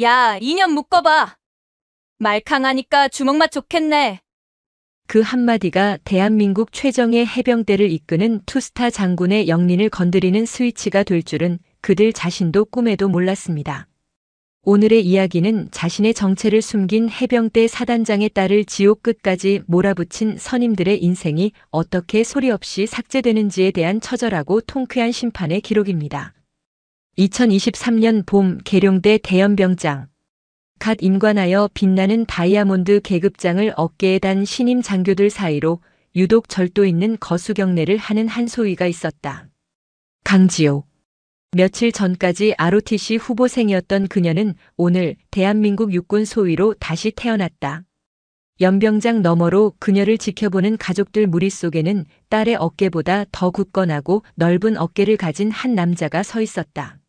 야, 2년 묶어봐. 말 강하니까 주먹맛 좋겠네. 그 한마디가 대한민국 최정예 해병대를 이끄는 투스타 장군의 영린을 건드리는 스위치가 될 줄은 그들 자신도 꿈에도 몰랐습니다. 오늘의 이야기는 자신의 정체를 숨긴 해병대 사단장의 딸을 지옥 끝까지 몰아붙인 선임들의 인생이 어떻게 소리 없이 삭제되는지에 대한 처절하고 통쾌한 심판의 기록입니다. 2023년 봄 계룡대 대연병장. 갓 임관하여 빛나는 다이아몬드 계급장을 어깨에 단 신임 장교들 사이로 유독 절도 있는 거수경례를 하는 한 소위가 있었다. 강지호. 며칠 전까지 ROTC 후보생이었던 그녀는 오늘 대한민국 육군 소위로 다시 태어났다. 연병장 너머로 그녀를 지켜보는 가족들 무리 속에는 딸의 어깨보다 더 굳건하고 넓은 어깨를 가진 한 남자가 서 있었다.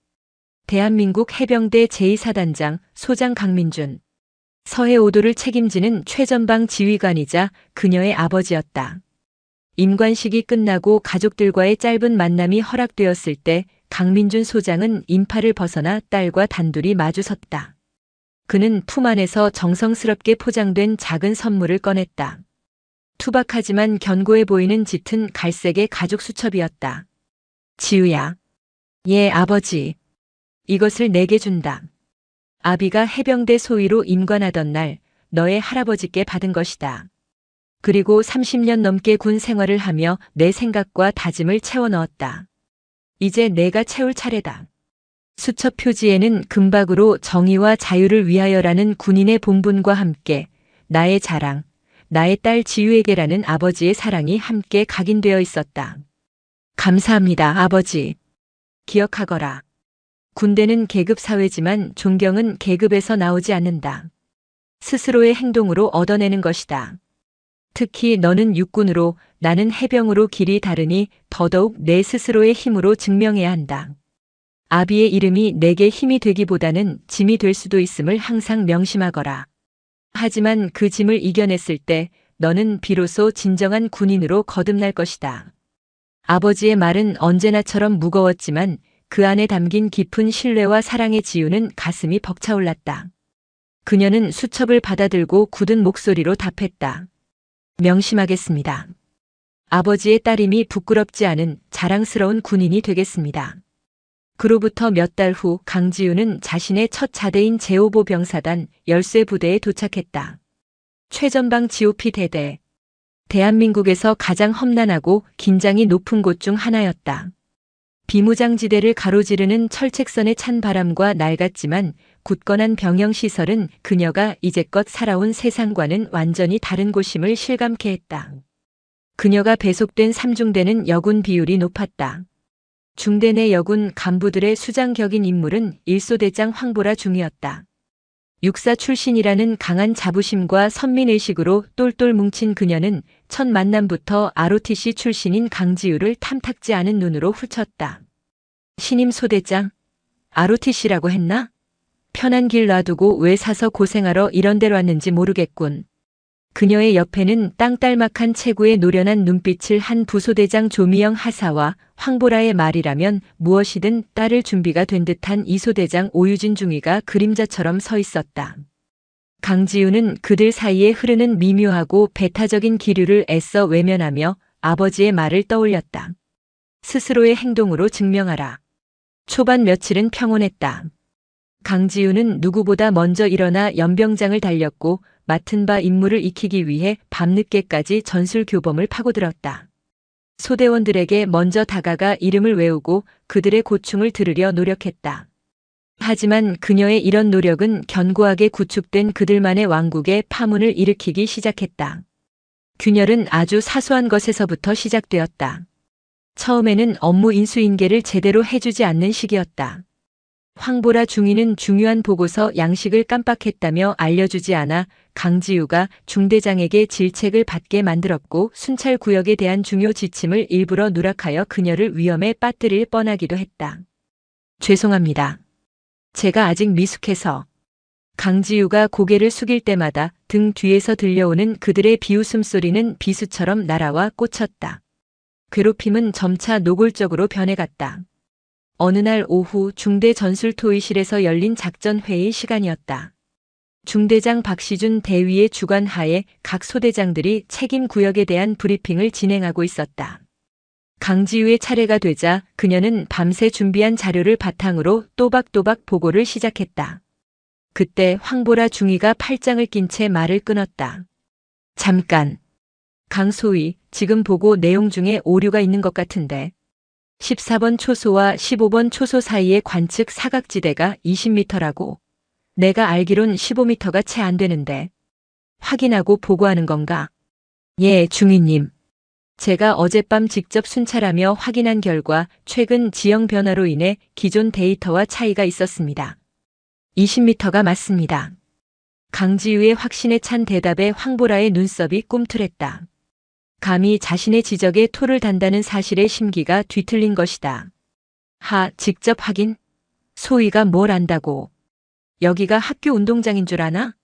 대한민국 해병대 제2사단장 소장 강민준. 서해 5도를 책임지는 최전방 지휘관이자 그녀의 아버지였다. 임관식이 끝나고 가족들과의 짧은 만남이 허락되었을 때 강민준 소장은 인파를 벗어나 딸과 단둘이 마주섰다. 그는 품 안에서 정성스럽게 포장된 작은 선물을 꺼냈다. 투박하지만 견고해 보이는 짙은 갈색의 가죽 수첩이었다. 지우야. 예, 아버지. 이것을 내게 준다. 아비가 해병대 소위로 임관하던 날 너의 할아버지께 받은 것이다. 그리고 30년 넘게 군 생활을 하며 내 생각과 다짐을 채워 넣었다. 이제 내가 채울 차례다. 수첩 표지에는 금박으로 정의와 자유를 위하여라는 군인의 본분과 함께 나의 자랑, 나의 딸 지유에게라는 아버지의 사랑이 함께 각인되어 있었다. 감사합니다, 아버지. 기억하거라. 군대는 계급 사회지만 존경은 계급에서 나오지 않는다. 스스로의 행동으로 얻어내는 것이다. 특히 너는 육군으로 나는 해병으로 길이 다르니 더더욱 내 스스로의 힘으로 증명해야 한다. 아비의 이름이 내게 힘이 되기보다는 짐이 될 수도 있음을 항상 명심하거라. 하지만 그 짐을 이겨냈을 때 너는 비로소 진정한 군인으로 거듭날 것이다. 아버지의 말은 언제나처럼 무거웠지만 그 안에 담긴 깊은 신뢰와 사랑의 지유는 가슴이 벅차올랐다. 그녀는 수첩을 받아들고 굳은 목소리로 답했다. 명심하겠습니다. 아버지의 딸임이 부끄럽지 않은 자랑스러운 군인이 되겠습니다. 그로부터 몇 달 후 강지우는 자신의 첫 자대인 제5보 병사단 열쇠 부대에 도착했다. 최전방 GOP 대대. 대한민국에서 가장 험난하고 긴장이 높은 곳 중 하나였다. 비무장지대를 가로지르는 철책선의 찬 바람과 낡았지만 굳건한 병영시설은 그녀가 이제껏 살아온 세상과는 완전히 다른 곳임을 실감케 했다. 그녀가 배속된 3중대는 여군 비율이 높았다. 중대 내 여군 간부들의 수장격인 인물은 일소대장 황보라 중이었다. 육사 출신이라는 강한 자부심과 선민의식으로 똘똘 뭉친 그녀는 첫 만남부터 ROTC 출신인 강지우를 탐탁지 않은 눈으로 훑었다. 신임 소대장, ROTC라고 했나? 편한 길 놔두고 왜 사서 고생하러 이런 데로 왔는지 모르겠군. 그녀의 옆에는 땅딸막한 체구에 노련한 눈빛을 한 부소대장 조미영 하사와 황보라의 말이라면 무엇이든 따를 준비가 된 듯한 이소대장 오유진 중위가 그림자처럼 서 있었다. 강지우는 그들 사이에 흐르는 미묘하고 배타적인 기류를 애써 외면하며 아버지의 말을 떠올렸다. 스스로의 행동으로 증명하라. 초반 며칠은 평온했다. 강지우는 누구보다 먼저 일어나 연병장을 달렸고 맡은 바 임무를 익히기 위해 밤늦게까지 전술교범을 파고들었다. 소대원들에게 먼저 다가가 이름을 외우고 그들의 고충을 들으려 노력했다. 하지만 그녀의 이런 노력은 견고하게 구축된 그들만의 왕국에 파문을 일으키기 시작했다. 균열은 아주 사소한 것에서부터 시작되었다. 처음에는 업무 인수인계를 제대로 해주지 않는 시기였다. 황보라 중위는 중요한 보고서 양식을 깜빡했다며 알려주지 않아 강지우가 중대장에게 질책을 받게 만들었고 순찰 구역에 대한 중요 지침을 일부러 누락하여 그녀를 위험에 빠뜨릴 뻔하기도 했다. 죄송합니다. 제가 아직 미숙해서. 강지우가 고개를 숙일 때마다 등 뒤에서 들려오는 그들의 비웃음 소리는 비수처럼 날아와 꽂혔다. 괴롭힘은 점차 노골적으로 변해갔다. 어느 날 오후 중대 전술토의실에서 열린 작전회의 시간이었다. 중대장 박시준 대위의 주관하에 각 소대장들이 책임 구역에 대한 브리핑을 진행하고 있었다. 강지우의 차례가 되자 그녀는 밤새 준비한 자료를 바탕으로 또박또박 보고를 시작했다. 그때 황보라 중위가 팔짱을 낀 채 말을 끊었다. 잠깐. 강소희, 지금 보고 내용 중에 오류가 있는 것 같은데. 14번 초소와 15번 초소 사이의 관측 사각지대가 20m라고. 내가 알기론 15m가 채 안 되는데. 확인하고 보고하는 건가? 예, 중위님. 제가 어젯밤 직접 순찰하며 확인한 결과 최근 지형 변화로 인해 기존 데이터와 차이가 있었습니다. 20m가 맞습니다. 강지우의 확신에 찬 대답에 황보라의 눈썹이 꿈틀했다. 감히 자신의 지적에 토를 단다는 사실에 심기가 뒤틀린 것이다. 직접 확인? 소희가 뭘 안다고. 여기가 학교 운동장인 줄 아나?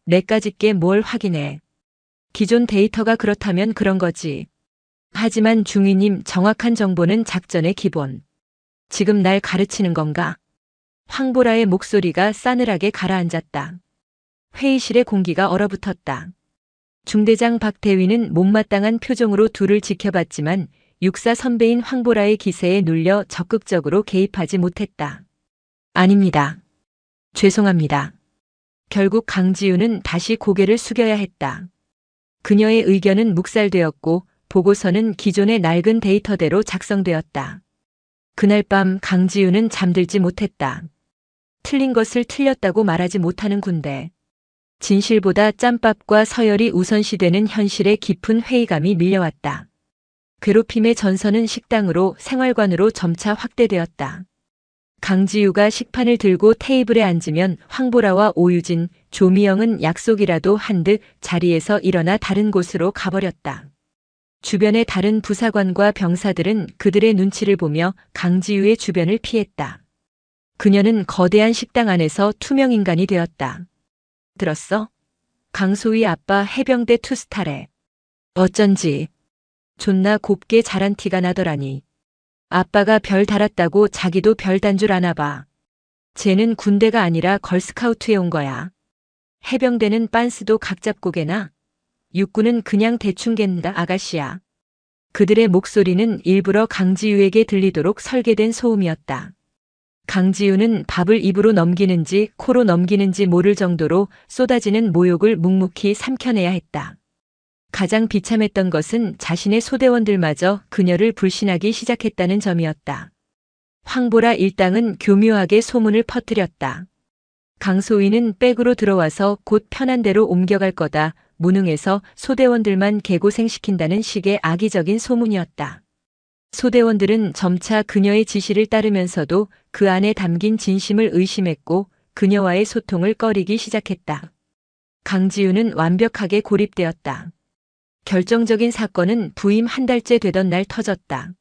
내까짓게 뭘 확인해. 기존 데이터가 그렇다면 그런 거지. 하지만 중위님, 정확한 정보는 작전의 기본. 지금 날 가르치는 건가? 황보라의 목소리가 싸늘하게 가라앉았다. 회의실의 공기가 얼어붙었다. 중대장 박대위는 못마땅한 표정으로 둘을 지켜봤지만 육사 선배인 황보라의 기세에 눌려 적극적으로 개입하지 못했다. 아닙니다. 죄송합니다. 결국 강지우는 다시 고개를 숙여야 했다. 그녀의 의견은 묵살되었고 보고서는 기존의 낡은 데이터대로 작성되었다. 그날 밤 강지우는 잠들지 못했다. 틀린 것을 틀렸다고 말하지 못하는 군대. 진실보다 짬밥과 서열이 우선시되는 현실에 깊은 회의감이 밀려왔다. 괴롭힘의 전선은 식당으로 생활관으로 점차 확대되었다. 강지우가 식판을 들고 테이블에 앉으면 황보라와 오유진, 조미영은 약속이라도 한 듯 자리에서 일어나 다른 곳으로 가버렸다. 주변의 다른 부사관과 병사들은 그들의 눈치를 보며 강지우의 주변을 피했다. 그녀는 거대한 식당 안에서 투명인간이 되었다. 들었어? 강소희 아빠 해병대 투스타래. 어쩐지 존나 곱게 자란 티가 나더라니. 아빠가 별 달았다고 자기도 별 단 줄 아나 봐. 쟤는 군대가 아니라 걸스카우트에 온 거야. 해병대는 빤스도 각 잡고 개나? 육군은 그냥 대충 갠다 아가씨야. 그들의 목소리는 일부러 강지우에게 들리도록 설계된 소음이었다. 강지우는 밥을 입으로 넘기는지 코로 넘기는지 모를 정도로 쏟아지는 모욕을 묵묵히 삼켜내야 했다. 가장 비참했던 것은 자신의 소대원들마저 그녀를 불신하기 시작했다는 점이었다. 황보라 일당은 교묘하게 소문을 퍼뜨렸다. 강소희는 백으로 들어와서 곧 편한 대로 옮겨갈 거다. 무능해서 소대원들만 개고생시킨다는 식의 악의적인 소문이었다. 소대원들은 점차 그녀의 지시를 따르면서도 그 안에 담긴 진심을 의심했고 그녀와의 소통을 꺼리기 시작했다. 강지우는 완벽하게 고립되었다. 결정적인 사건은 부임 한 달째 되던 날 터졌다.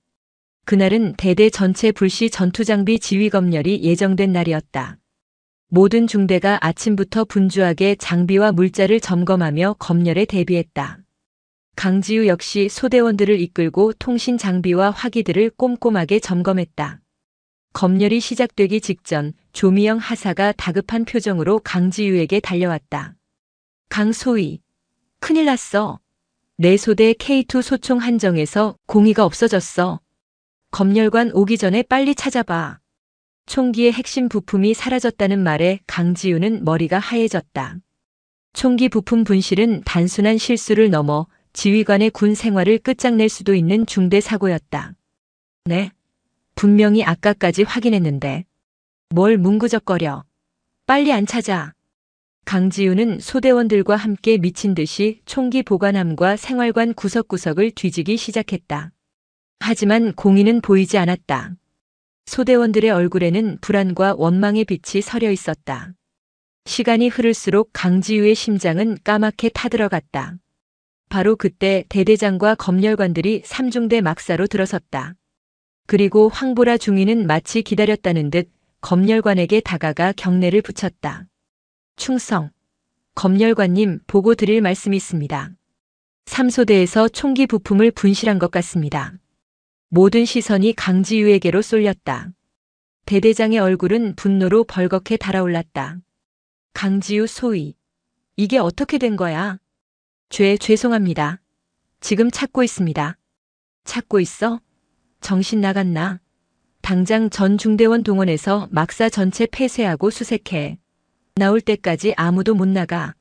그날은 대대 전체 불시 전투장비 지휘검열이 예정된 날이었다. 모든 중대가 아침부터 분주하게 장비와 물자를 점검하며 검열에 대비했다. 강지우 역시 소대원들을 이끌고 통신 장비와 화기들을 꼼꼼하게 점검했다. 검열이 시작되기 직전 조미영 하사가 다급한 표정으로 강지우에게 달려왔다. 강소희, 큰일 났어. 내 소대 K2 소총 한정에서 공의가 없어졌어. 검열관 오기 전에 빨리 찾아봐. 총기의 핵심 부품이 사라졌다는 말에 강지우는 머리가 하얘졌다. 총기 부품 분실은 단순한 실수를 넘어 지휘관의 군 생활을 끝장낼 수도 있는 중대 사고였다. 네? 분명히 아까까지 확인했는데. 뭘 뭉구적거려. 빨리 안 찾아. 강지우는 소대원들과 함께 미친 듯이 총기 보관함과 생활관 구석구석을 뒤지기 시작했다. 하지만 공인은 보이지 않았다. 소대원들의 얼굴에는 불안과 원망의 빛이 서려 있었다. 시간이 흐를수록 강지우의 심장은 까맣게 타들어갔다. 바로 그때 대대장과 검열관들이 삼중대 막사로 들어섰다. 그리고 황보라 중위는 마치 기다렸다는 듯 검열관에게 다가가 경례를 붙였다. 충성. 검열관님, 보고 드릴 말씀이 있습니다. 3소대에서 총기 부품을 분실한 것 같습니다. 모든 시선이 강지우에게로 쏠렸다. 대대장의 얼굴은 분노로 벌겋게 달아올랐다. 강지우 소위. 이게 어떻게 된 거야? 죄송합니다. 지금 찾고 있습니다. 찾고 있어? 정신 나갔나? 당장 전 중대원 동원해서 막사 전체 폐쇄하고 수색해. 나올 때까지 아무도 못 나가.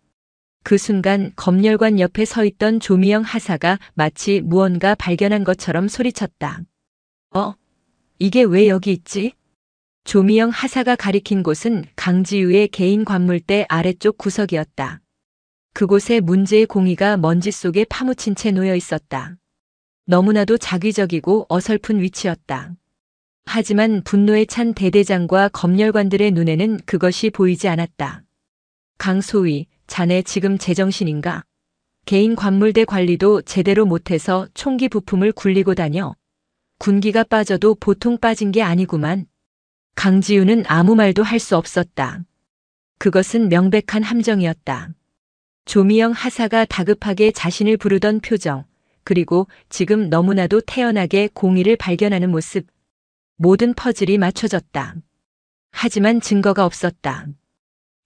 그 순간 검열관 옆에 서 있던 조미영 하사가 마치 무언가 발견한 것처럼 소리쳤다. 이게 왜 여기 있지? 조미영 하사가 가리킨 곳은 강지우의 개인 관물대 아래쪽 구석이었다. 그곳에 문제의 공이가 먼지 속에 파묻힌 채 놓여 있었다. 너무나도 자기적이고 어설픈 위치였다. 하지만 분노에 찬 대대장과 검열관들의 눈에는 그것이 보이지 않았다. 강소위, 자네 지금 제정신인가? 개인 관물대 관리도 제대로 못해서 총기 부품을 굴리고 다녀. 군기가 빠져도 보통 빠진 게 아니구만. 강지우는 아무 말도 할 수 없었다. 그것은 명백한 함정이었다. 조미영 하사가 다급하게 자신을 부르던 표정, 그리고 지금 너무나도 태연하게 공의를 발견하는 모습, 모든 퍼즐이 맞춰졌다. 하지만 증거가 없었다.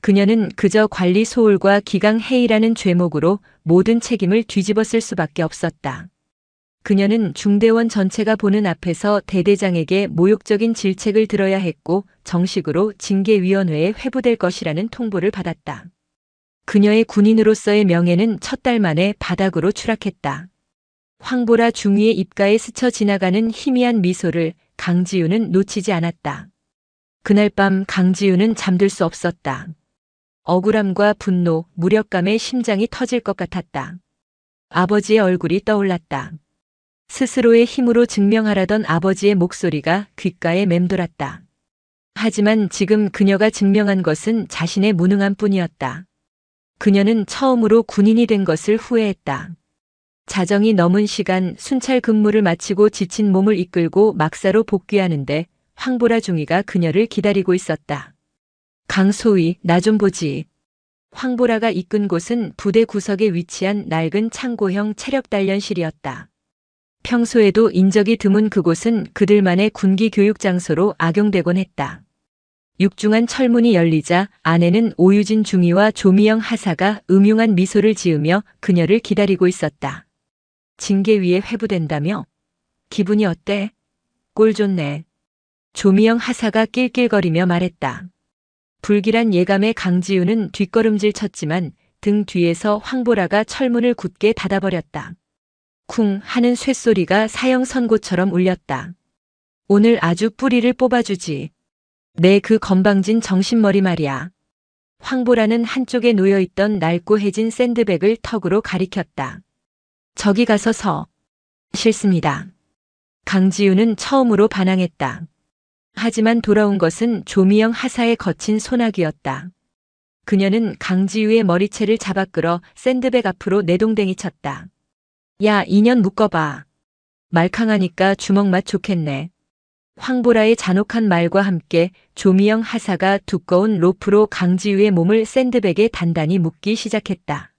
그녀는 그저 관리 소홀과 기강 해이라는 죄목으로 모든 책임을 뒤집었을 수밖에 없었다. 그녀는 중대원 전체가 보는 앞에서 대대장에게 모욕적인 질책을 들어야 했고 정식으로 징계위원회에 회부될 것이라는 통보를 받았다. 그녀의 군인으로서의 명예는 첫 달 만에 바닥으로 추락했다. 황보라 중위의 입가에 스쳐 지나가는 희미한 미소를 강지우는 놓치지 않았다. 그날 밤 강지우는 잠들 수 없었다. 억울함과 분노, 무력감에 심장이 터질 것 같았다. 아버지의 얼굴이 떠올랐다. 스스로의 힘으로 증명하라던 아버지의 목소리가 귓가에 맴돌았다. 하지만 지금 그녀가 증명한 것은 자신의 무능함 뿐이었다. 그녀는 처음으로 군인이 된 것을 후회했다. 자정이 넘은 시간 순찰 근무를 마치고 지친 몸을 이끌고 막사로 복귀하는데 황보라 중위가 그녀를 기다리고 있었다. 강소위, 나 좀 보지. 황보라가 이끈 곳은 부대 구석에 위치한 낡은 창고형 체력단련실이었다. 평소에도 인적이 드문 그곳은 그들만의 군기 교육 장소로 악용되곤 했다. 육중한 철문이 열리자 안에는 오유진 중위와 조미영 하사가 음흉한 미소를 지으며 그녀를 기다리고 있었다. 징계위에 회부된다며? 기분이 어때? 꼴 좋네. 조미영 하사가 낄낄거리며 말했다. 불길한 예감에 강지우는 뒷걸음질 쳤지만 등 뒤에서 황보라가 철문을 굳게 닫아버렸다. 쿵 하는 쇳소리가 사형 선고처럼 울렸다. 오늘 아주 뿌리를 뽑아주지. 내 그 건방진 정신머리 말이야. 황보라는 한쪽에 놓여있던 낡고해진 샌드백을 턱으로 가리켰다. 저기 가서 서. 싫습니다. 강지우는 처음으로 반항했다. 하지만 돌아온 것은 조미영 하사의 거친 소나기였다. 그녀는 강지우의 머리채를 잡아 끌어 샌드백 앞으로 내동댕이 쳤다. 야, 인연 묶어봐. 말캉하니까 주먹 맛 좋겠네. 황보라의 잔혹한 말과 함께 조미영 하사가 두꺼운 로프로 강지우의 몸을 샌드백에 단단히 묶기 시작했다.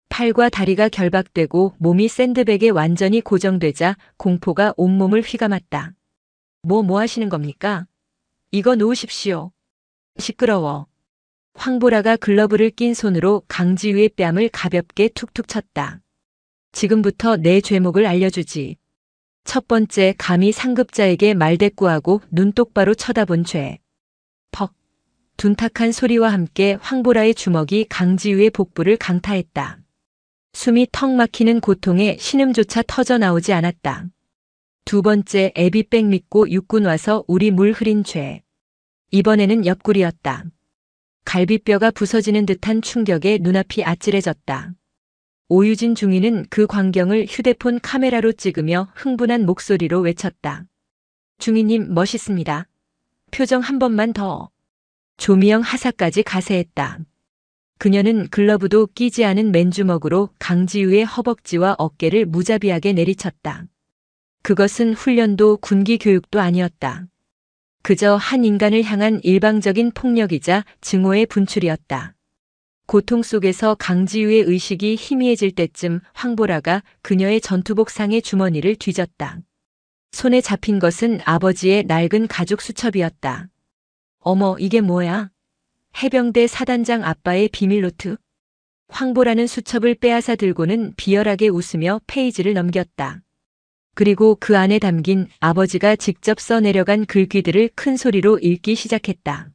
팔과 다리가 결박되고 몸이 샌드백에 완전히 고정되자 공포가 온몸을 휘감았다. 뭐 하시는 겁니까? 이거 놓으십시오. 시끄러워. 황보라가 글러브를 낀 손으로 강지우의 뺨을 가볍게 툭툭 쳤다. 지금부터 내 죄목을 알려주지. 첫 번째, 감히 상급자에게 말대꾸하고 눈 똑바로 쳐다본 죄. 퍽. 둔탁한 소리와 함께 황보라의 주먹이 강지우의 복부를 강타했다. 숨이 턱 막히는 고통에 신음조차 터져 나오지 않았다. 두 번째, 애비백 믿고 육군 와서 우리 물 흐린 죄. 이번에는 옆구리였다. 갈비뼈가 부서지는 듯한 충격에 눈앞이 아찔해졌다. 오유진 중위는 그 광경을 휴대폰 카메라로 찍으며 흥분한 목소리로 외쳤다. 중위님 멋있습니다. 표정 한 번만 더. 조미영 하사까지 가세했다. 그녀는 글러브도 끼지 않은 맨주먹으로 강지우의 허벅지와 어깨를 무자비하게 내리쳤다. 그것은 훈련도 군기 교육도 아니었다. 그저 한 인간을 향한 일방적인 폭력이자 증오의 분출이었다. 고통 속에서 강지우의 의식이 희미해질 때쯤 황보라가 그녀의 전투복 상의 주머니를 뒤졌다. 손에 잡힌 것은 아버지의 낡은 가죽 수첩이었다. 어머, 이게 뭐야? 해병대 사단장 아빠의 비밀노트. 황보라는 수첩을 빼앗아 들고는 비열하게 웃으며 페이지를 넘겼다. 그리고 그 안에 담긴 아버지가 직접 써내려간 글귀들을 큰 소리로 읽기 시작했다.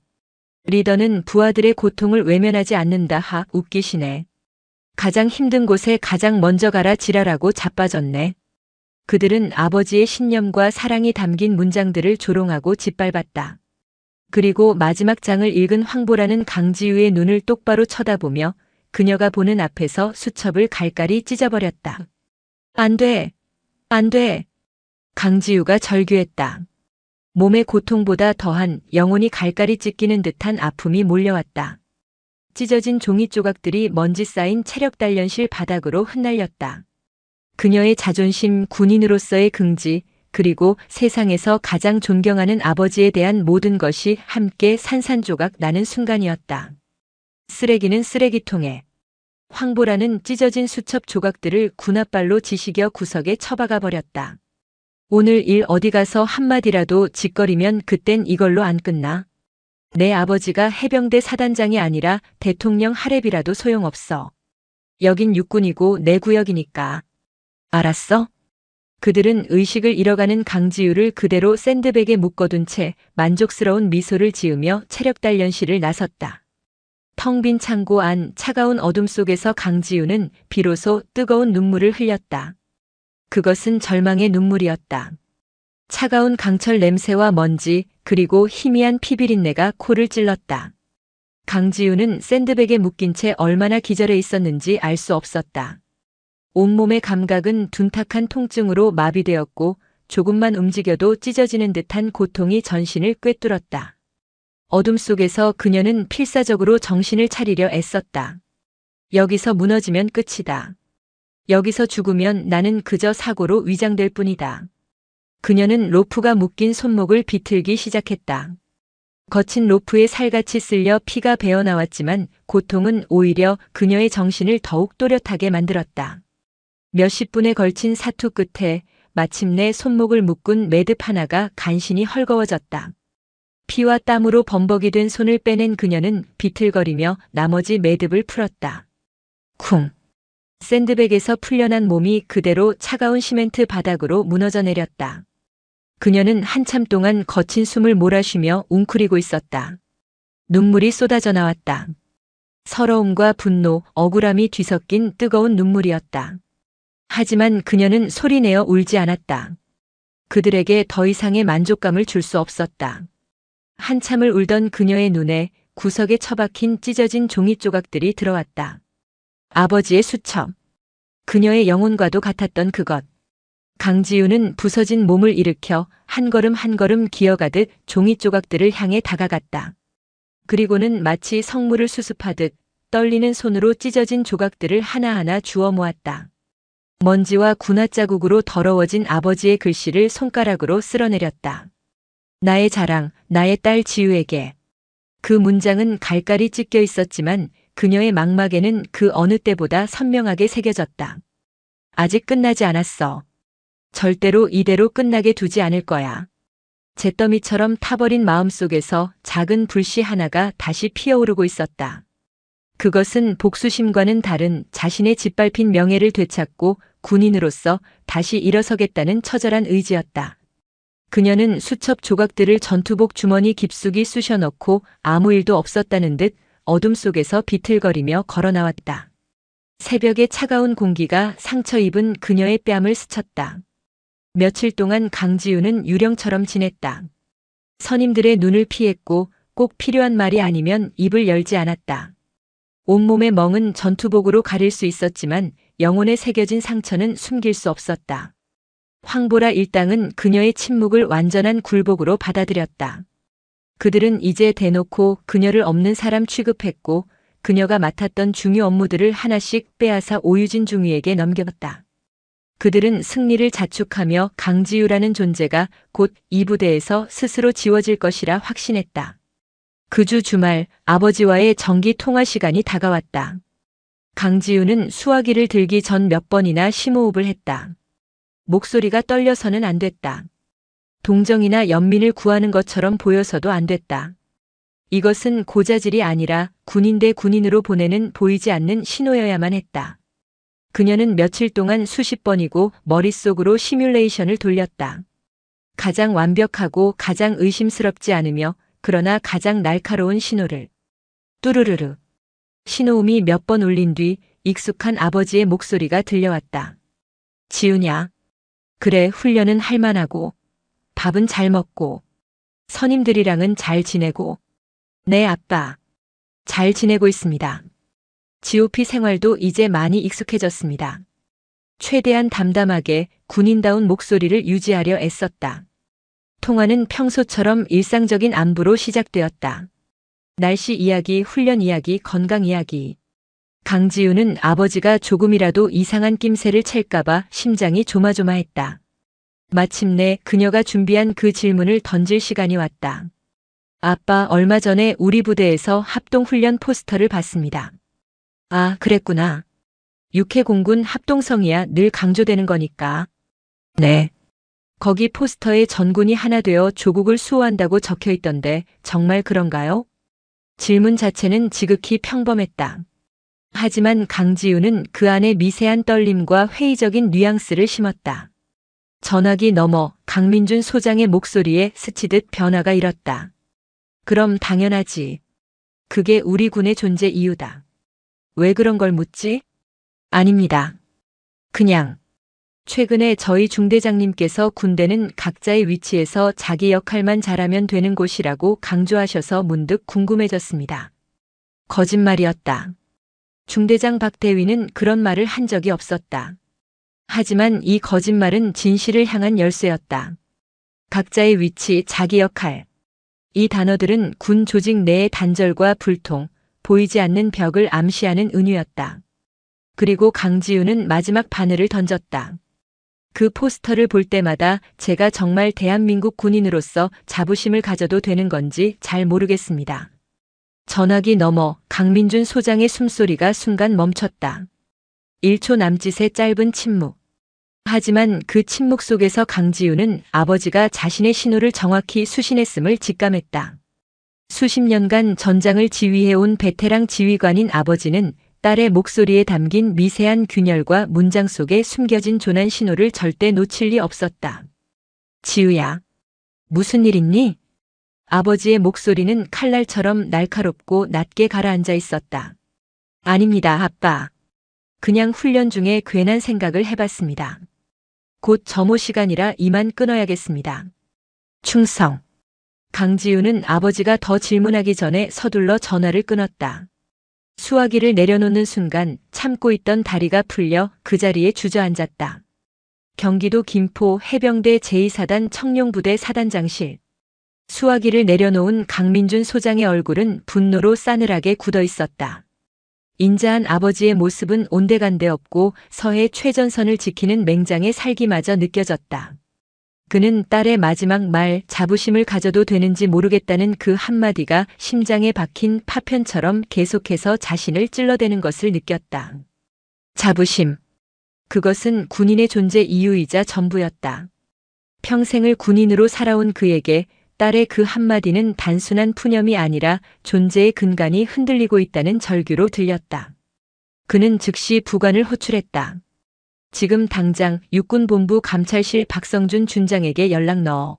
리더는 부하들의 고통을 외면하지 않는다. 하, 웃기시네. 가장 힘든 곳에 가장 먼저 가라 지랄하고 자빠졌네. 그들은 아버지의 신념과 사랑이 담긴 문장들을 조롱하고 짓밟았다. 그리고 마지막 장을 읽은 황보라는 강지우의 눈을 똑바로 쳐다보며 그녀가 보는 앞에서 수첩을 갈갈이 찢어버렸다. 안 돼! 안 돼! 강지우가 절규했다. 몸의 고통보다 더한 영혼이 갈갈이 찢기는 듯한 아픔이 몰려왔다. 찢어진 종이 조각들이 먼지 쌓인 체력 단련실 바닥으로 흩날렸다. 그녀의 자존심, 군인으로서의 긍지, 그리고 세상에서 가장 존경하는 아버지에 대한 모든 것이 함께 산산조각 나는 순간이었다. 쓰레기는 쓰레기통에. 황보라는 찢어진 수첩 조각들을 군홧발로 지시겨 구석에 처박아 버렸다. 오늘 일 어디 가서 한마디라도 짓거리면 그땐 이걸로 안 끝나. 내 아버지가 해병대 사단장이 아니라 대통령 하랩이라도 소용없어. 여긴 육군이고 내 구역이니까. 알았어? 그들은 의식을 잃어가는 강지우를 그대로 샌드백에 묶어둔 채 만족스러운 미소를 지으며 체력 단련실을 나섰다. 텅 빈 창고 안 차가운 어둠 속에서 강지우는 비로소 뜨거운 눈물을 흘렸다. 그것은 절망의 눈물이었다. 차가운 강철 냄새와 먼지, 그리고 희미한 피비린내가 코를 찔렀다. 강지우는 샌드백에 묶인 채 얼마나 기절해 있었는지 알 수 없었다. 온몸의 감각은 둔탁한 통증으로 마비되었고 조금만 움직여도 찢어지는 듯한 고통이 전신을 꿰뚫었다. 어둠 속에서 그녀는 필사적으로 정신을 차리려 애썼다. 여기서 무너지면 끝이다. 여기서 죽으면 나는 그저 사고로 위장될 뿐이다. 그녀는 로프가 묶인 손목을 비틀기 시작했다. 거친 로프에 살같이 쓸려 피가 배어나왔지만 고통은 오히려 그녀의 정신을 더욱 또렷하게 만들었다. 몇십 분에 걸친 사투 끝에 마침내 손목을 묶은 매듭 하나가 간신히 헐거워졌다. 피와 땀으로 범벅이 된 손을 빼낸 그녀는 비틀거리며 나머지 매듭을 풀었다. 쿵! 샌드백에서 풀려난 몸이 그대로 차가운 시멘트 바닥으로 무너져 내렸다. 그녀는 한참 동안 거친 숨을 몰아쉬며 웅크리고 있었다. 눈물이 쏟아져 나왔다. 서러움과 분노, 억울함이 뒤섞인 뜨거운 눈물이었다. 하지만 그녀는 소리내어 울지 않았다. 그들에게 더 이상의 만족감을 줄 수 없었다. 한참을 울던 그녀의 눈에 구석에 처박힌 찢어진 종이 조각들이 들어왔다. 아버지의 수첩. 그녀의 영혼과도 같았던 그것. 강지우는 부서진 몸을 일으켜 한 걸음 한 걸음 기어가듯 종이 조각들을 향해 다가갔다. 그리고는 마치 성물을 수습하듯 떨리는 손으로 찢어진 조각들을 하나하나 주워 모았다. 먼지와 군화 자국으로 더러워진 아버지의 글씨를 손가락으로 쓸어내렸다. 나의 자랑, 나의 딸 지우에게. 그 문장은 갈갈이 찢겨 있었지만 그녀의 망막에는 그 어느 때보다 선명하게 새겨졌다. 아직 끝나지 않았어. 절대로 이대로 끝나게 두지 않을 거야. 잿더미처럼 타버린 마음속에서 작은 불씨 하나가 다시 피어오르고 있었다. 그것은 복수심과는 다른 자신의 짓밟힌 명예를 되찾고 군인으로서 다시 일어서겠다는 처절한 의지였다. 그녀는 수첩 조각들을 전투복 주머니 깊숙이 쑤셔넣고 아무 일도 없었다는 듯 어둠 속에서 비틀거리며 걸어 나왔다. 새벽의 차가운 공기가 상처 입은 그녀의 뺨을 스쳤다. 며칠 동안 강지우는 유령처럼 지냈다. 선임들의 눈을 피했고 꼭 필요한 말이 아니면 입을 열지 않았다. 온몸의 멍은 전투복으로 가릴 수 있었지만 영혼에 새겨진 상처는 숨길 수 없었다. 황보라 일당은 그녀의 침묵을 완전한 굴복으로 받아들였다. 그들은 이제 대놓고 그녀를 없는 사람 취급했고 그녀가 맡았던 중요 업무들을 하나씩 빼앗아 오유진 중위에게 넘겼다. 그들은 승리를 자축하며 강지우라는 존재가 곧 이 부대에서 스스로 지워질 것이라 확신했다. 그 주 주말 아버지와의 정기 통화 시간이 다가왔다. 강지우는 수화기를 들기 전 몇 번이나 심호흡을 했다. 목소리가 떨려서는 안 됐다. 동정이나 연민을 구하는 것처럼 보여서도 안 됐다. 이것은 고자질이 아니라 군인 대 군인으로 보내는 보이지 않는 신호여야만 했다. 그녀는 며칠 동안 수십 번이고 머릿속으로 시뮬레이션을 돌렸다. 가장 완벽하고 가장 의심스럽지 않으며 그러나 가장 날카로운 신호를. 뚜루루루. 신호음이 몇 번 울린 뒤 익숙한 아버지의 목소리가 들려왔다. 지우냐? 그래, 훈련은 할만하고, 밥은 잘 먹고, 선임들이랑은 잘 지내고, 네, 아빠. 잘 지내고 있습니다. GOP 생활도 이제 많이 익숙해졌습니다. 최대한 담담하게 군인다운 목소리를 유지하려 애썼다. 통화는 평소처럼 일상적인 안부로 시작되었다. 날씨 이야기, 훈련 이야기, 건강 이야기. 강지우는 아버지가 조금이라도 이상한 낌새를 챌까봐 심장이 조마조마했다. 마침내 그녀가 준비한 그 질문을 던질 시간이 왔다. 아빠, 얼마 전에 우리 부대에서 합동훈련 포스터를 봤습니다. 아, 그랬구나. 육해공군 합동성이야 늘 강조되는 거니까. 네. 거기 포스터에 전군이 하나 되어 조국을 수호한다고 적혀 있던데 정말 그런가요? 질문 자체는 지극히 평범했다. 하지만 강지우는 그 안에 미세한 떨림과 회의적인 뉘앙스를 심었다. 전화기 너머 강민준 소장의 목소리에 스치듯 변화가 일었다. 그럼 당연하지. 그게 우리 군의 존재 이유다. 왜 그런 걸 묻지? 아닙니다. 그냥 최근에 저희 중대장님께서 군대는 각자의 위치에서 자기 역할만 잘하면 되는 곳이라고 강조하셔서 문득 궁금해졌습니다. 거짓말이었다. 중대장 박대위는 그런 말을 한 적이 없었다. 하지만 이 거짓말은 진실을 향한 열쇠였다. 각자의 위치, 자기 역할. 이 단어들은 군 조직 내의 단절과 불통, 보이지 않는 벽을 암시하는 은유였다. 그리고 강지우는 마지막 바늘을 던졌다. 그 포스터를 볼 때마다 제가 정말 대한민국 군인으로서 자부심을 가져도 되는 건지 잘 모르겠습니다. 전화기 너머 강민준 소장의 숨소리가 순간 멈췄다. 1초 남짓의 짧은 침묵. 하지만 그 침묵 속에서 강지우는 아버지가 자신의 신호를 정확히 수신했음을 직감했다. 수십 년간 전장을 지휘해온 베테랑 지휘관인 아버지는 딸의 목소리에 담긴 미세한 균열과 문장 속에 숨겨진 조난 신호를 절대 놓칠 리 없었다. 지우야, 무슨 일 있니? 아버지의 목소리는 칼날처럼 날카롭고 낮게 가라앉아 있었다. 아닙니다, 아빠. 그냥 훈련 중에 괜한 생각을 해봤습니다. 곧 점호 시간이라 이만 끊어야겠습니다. 충성. 강지우는 아버지가 더 질문하기 전에 서둘러 전화를 끊었다. 수화기를 내려놓는 순간 참고 있던 다리가 풀려 그 자리에 주저앉았다. 경기도 김포 해병대 제2사단 청룡부대 사단장실. 수화기를 내려놓은 강민준 소장의 얼굴은 분노로 싸늘하게 굳어 있었다. 인자한 아버지의 모습은 온데간데 없고 서해 최전선을 지키는 맹장의 살기마저 느껴졌다. 그는 딸의 마지막 말, 자부심을 가져도 되는지 모르겠다는 그 한마디가 심장에 박힌 파편처럼 계속해서 자신을 찔러대는 것을 느꼈다. 자부심. 그것은 군인의 존재 이유이자 전부였다. 평생을 군인으로 살아온 그에게 딸의 그 한마디는 단순한 푸념이 아니라 존재의 근간이 흔들리고 있다는 절규로 들렸다. 그는 즉시 부관을 호출했다. 지금 당장 육군본부 감찰실 박성준 준장에게 연락 넣어.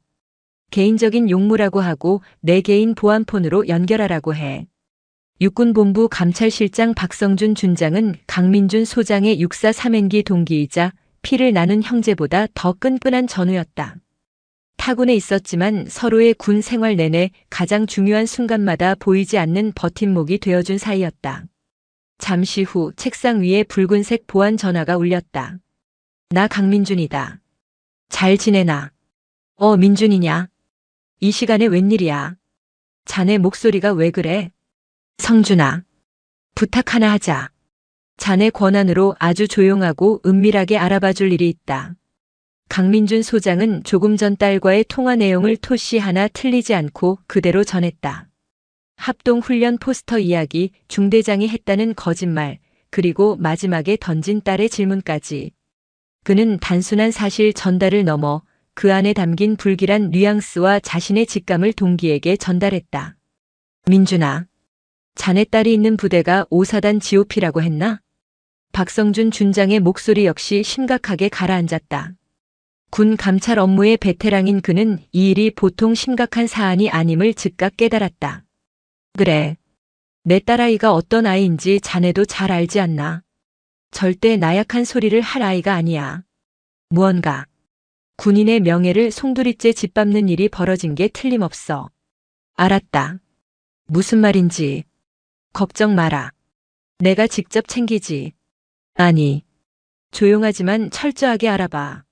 개인적인 용무라고 하고 내 개인 보안폰으로 연결하라고 해. 육군본부 감찰실장 박성준 준장은 강민준 소장의 육사 3연기 동기이자 피를 나눈 형제보다 더 끈끈한 전우였다. 타군에 있었지만 서로의 군 생활 내내 가장 중요한 순간마다 보이지 않는 버팀목이 되어준 사이였다. 잠시 후 책상 위에 붉은색 보안 전화가 울렸다. 나 강민준이다. 잘 지내나? 민준이냐? 이 시간에 웬일이야? 자네 목소리가 왜 그래? 성준아. 부탁 하나 하자. 자네 권한으로 아주 조용하고 은밀하게 알아봐 줄 일이 있다. 강민준 소장은 조금 전 딸과의 통화 내용을 토시 하나 틀리지 않고 그대로 전했다. 합동훈련 포스터 이야기, 중대장이 했다는 거짓말, 그리고 마지막에 던진 딸의 질문까지. 그는 단순한 사실 전달을 넘어 그 안에 담긴 불길한 뉘앙스와 자신의 직감을 동기에게 전달했다. 민준아, 자네 딸이 있는 부대가 5사단 GOP라고 했나? 박성준 준장의 목소리 역시 심각하게 가라앉았다. 군 감찰 업무의 베테랑인 그는 이 일이 보통 심각한 사안이 아님을 즉각 깨달았다. 그래. 내 딸아이가 어떤 아이인지 자네도 잘 알지 않나? 절대 나약한 소리를 할 아이가 아니야. 무언가 군인의 명예를 송두리째 짓밟는 일이 벌어진 게 틀림없어. 알았다. 무슨 말인지. 걱정 마라. 내가 직접 챙기지. 아니, 조용하지만 철저하게 알아봐.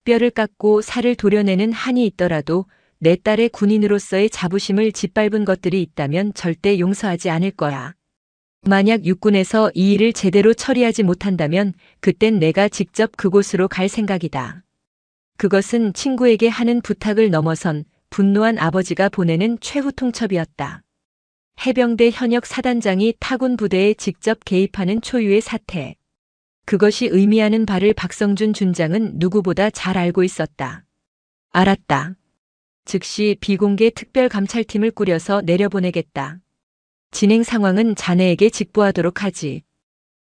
뼈를 깎고 살을 도려내는 한이 있더라도 내 딸의 군인으로서의 자부심을 짓밟은 것들이 있다면 절대 용서하지 않을 거야. 만약 육군에서 이 일을 제대로 처리하지 못한다면 그땐 내가 직접 그곳으로 갈 생각이다. 그것은 친구에게 하는 부탁을 넘어선 분노한 아버지가 보내는 최후 통첩이었다. 해병대 현역 사단장이 타군 부대에 직접 개입하는 초유의 사태. 그것이 의미하는 바를 박성준 준장은 누구보다 잘 알고 있었다. 알았다. 즉시 비공개 특별감찰팀을 꾸려서 내려보내겠다. 진행 상황은 자네에게 직보하도록 하지.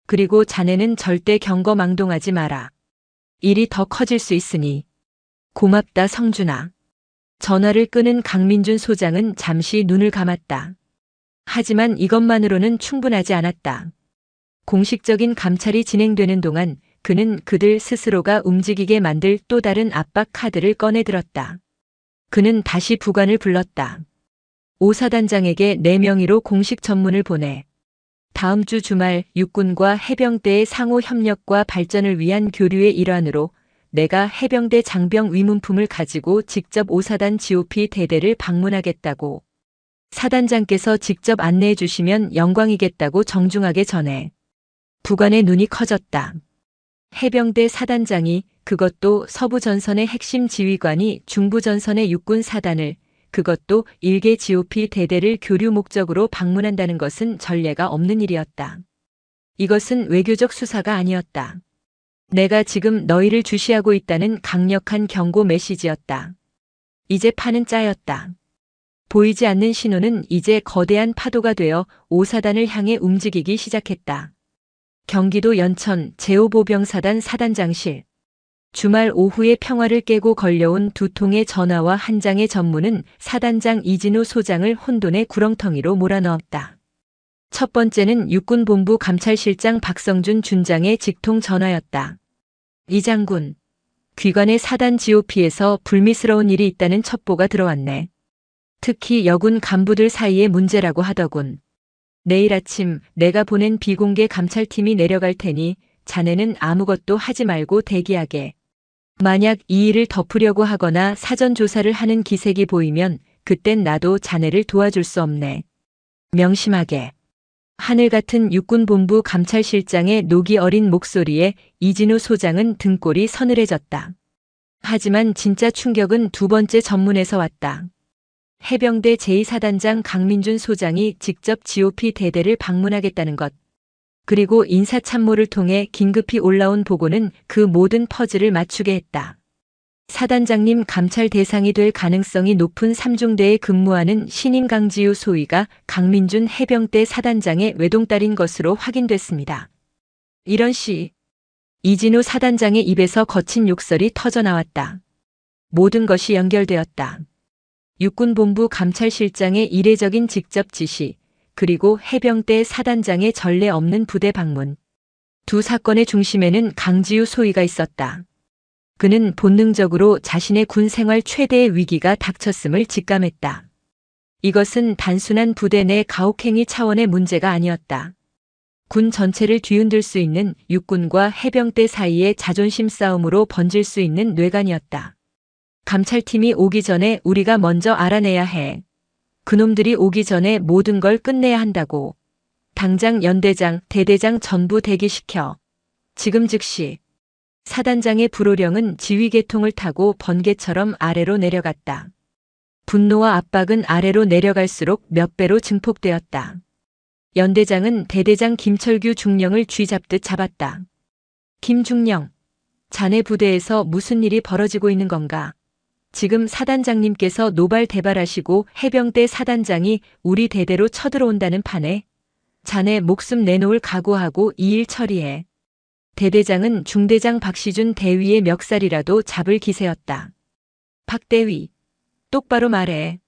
그리고 자네는 절대 경거망동하지 마라. 일이 더 커질 수 있으니. 고맙다, 성준아. 전화를 끄는 강민준 소장은 잠시 눈을 감았다. 하지만 이것만으로는 충분하지 않았다. 공식적인 감찰이 진행되는 동안 그는 그들 스스로가 움직이게 만들 또 다른 압박 카드를 꺼내들었다. 그는 다시 부관을 불렀다. 5사단장에게 내 명의로 공식 전문을 보내. 다음 주 주말 육군과 해병대의 상호 협력과 발전을 위한 교류의 일환으로 내가 해병대 장병 위문품을 가지고 직접 5사단 GOP 대대를 방문하겠다고. 사단장께서 직접 안내해 주시면 영광이겠다고 정중하게 전해. 부관의 눈이 커졌다. 해병대 사단장이, 그것도 서부전선의 핵심 지휘관이 중부전선의 육군 사단을, 그것도 일개 GOP 대대를 교류 목적으로 방문한다는 것은 전례가 없는 일이었다. 이것은 외교적 수사가 아니었다. 내가 지금 너희를 주시하고 있다는 강력한 경고 메시지였다. 이제 판은 짜였다. 보이지 않는 신호는 이제 거대한 파도가 되어 5사단을 향해 움직이기 시작했다. 경기도 연천 제5보병사단 사단장실. 주말 오후의 평화를 깨고 걸려온 두 통의 전화와 한 장의 전문은 사단장 이진우 소장을 혼돈의 구렁텅이로 몰아넣었다. 첫 번째는 육군본부 감찰실장 박성준 준장의 직통 전화였다. 이 장군, 귀관의 사단 GOP에서 불미스러운 일이 있다는 첩보가 들어왔네. 특히 여군 간부들 사이의 문제라고 하더군. 내일 아침 내가 보낸 비공개 감찰팀이 내려갈 테니 자네는 아무것도 하지 말고 대기하게. 만약 이 일을 덮으려고 하거나 사전 조사를 하는 기색이 보이면 그땐 나도 자네를 도와줄 수 없네. 명심하게. 하늘 같은 육군본부 감찰실장의 녹이 어린 목소리에 이진우 소장은 등골이 서늘해졌다. 하지만 진짜 충격은 두 번째 전문에서 왔다. 해병대 제2사단장 강민준 소장이 직접 GOP 대대를 방문하겠다는 것. 그리고 인사참모를 통해 긴급히 올라온 보고는 그 모든 퍼즐을 맞추게 했다. 사단장님 감찰 대상이 될 가능성이 높은 3중대에 근무하는 신임 강지우 소위가 강민준 해병대 사단장의 외동딸인 것으로 확인됐습니다. 이런 시, 이진우 사단장의 입에서 거친 욕설이 터져나왔다. 모든 것이 연결되었다. 육군본부 감찰실장의 이례적인 직접 지시, 그리고 해병대 사단장의 전례 없는 부대 방문. 두 사건의 중심에는 강지우 소위가 있었다. 그는 본능적으로 자신의 군 생활 최대의 위기가 닥쳤음을 직감했다. 이것은 단순한 부대 내 가혹행위 차원의 문제가 아니었다. 군 전체를 뒤흔들 수 있는 육군과 해병대 사이의 자존심 싸움으로 번질 수 있는 뇌관이었다. 감찰팀이 오기 전에 우리가 먼저 알아내야 해. 그놈들이 오기 전에 모든 걸 끝내야 한다고. 당장 연대장, 대대장 전부 대기시켜. 지금 즉시. 사단장의 불호령은 지휘계통을 타고 번개처럼 아래로 내려갔다. 분노와 압박은 아래로 내려갈수록 몇 배로 증폭되었다. 연대장은 대대장 김철규 중령을 쥐잡듯 잡았다. 김중령, 자네 부대에서 무슨 일이 벌어지고 있는 건가? 지금 사단장님께서 노발대발하시고 해병대 사단장이 우리 대대로 쳐들어온다는 판에 자네 목숨 내놓을 각오하고 이 일 처리해. 대대장은 중대장 박시준 대위의 멱살이라도 잡을 기세였다. 박 대위, 똑바로 말해.